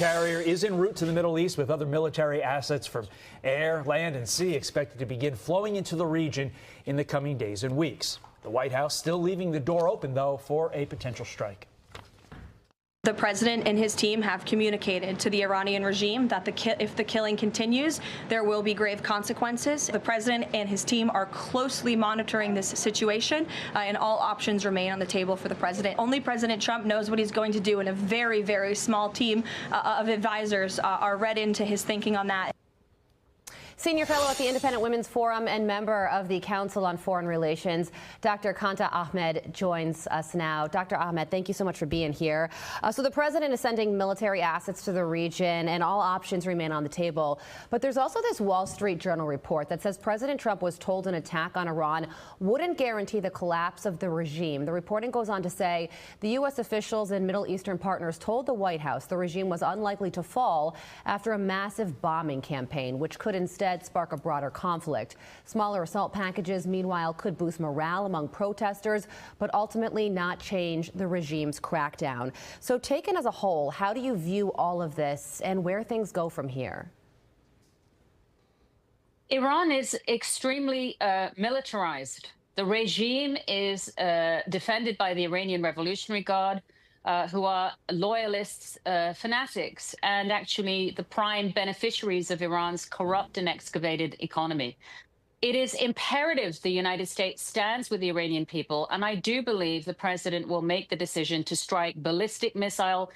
carrier is en route to the Middle East with other military assets from air, land, and sea expected to begin flowing into the region in the coming days and weeks. The White House still leaving the door open, though, for a potential strike. The president and his team have communicated to the Iranian regime that if the killing continues, there will be grave consequences. The president and his team are closely monitoring this situation, and all options remain on the table for the president. Only President Trump knows what he's going to do, and a very, very small team of advisors are read into his thinking on that. Senior fellow at the Independent Women's Forum and member of the Council on Foreign Relations, Dr. Qanta Ahmed joins us now. Dr. Ahmed, thank you so much for being here. So the president is sending military assets to the region, and all options remain on the table. But there's also this Wall Street Journal report that says President Trump was told an attack on Iran wouldn't guarantee the collapse of the regime. The reporting goes on to say the U.S. officials and Middle Eastern partners told the White House the regime was unlikely to fall after a massive bombing campaign, which could instead spark a broader conflict. Smaller assault packages, meanwhile, could boost morale among protesters, but ultimately not change the regime's crackdown. So taken as a whole, how do you view all of this and where things go from here? Iran is extremely militarized. The regime is defended by the Iranian Revolutionary Guard, who are loyalists, fanatics, and actually the prime beneficiaries of Iran's corrupt and excavated economy. It is imperative the United States stands with the Iranian people, and I do believe the president will make the decision to strike ballistic missile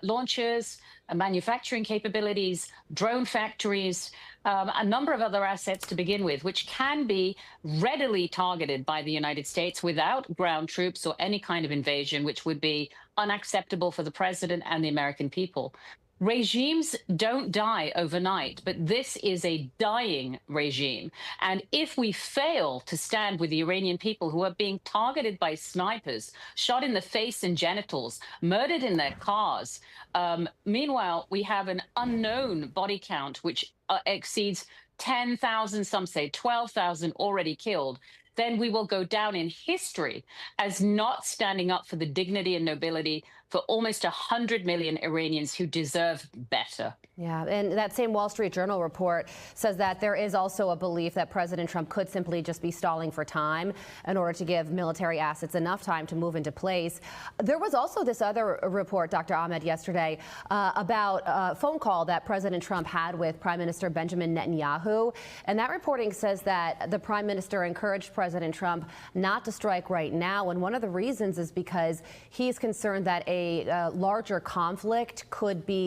launchers, manufacturing capabilities, drone factories, a number of other assets to begin with, which can be readily targeted by the United States without ground troops or any kind of invasion, which would be unacceptable for the president and the American people. Regimes don't die overnight, but this is a dying regime. And if we fail to stand with the Iranian people who are being targeted by snipers, shot in the face and genitals, murdered in their cars, meanwhile, we have an unknown body count which exceeds 10,000, some say 12,000 already killed, then we will go down in history as not standing up for the dignity and nobility for almost 100 million Iranians who deserve better. Yeah, and that same Wall Street Journal report says that there is also a belief that President Trump could simply just be stalling for time in order to give military assets enough time to move into place. There was also this other report, Dr. Ahmed, yesterday about a phone call that President Trump had with Prime Minister Benjamin Netanyahu. And that reporting says that the Prime Minister encouraged President Trump not to strike right now. And one of the reasons is because he's concerned that a larger conflict could be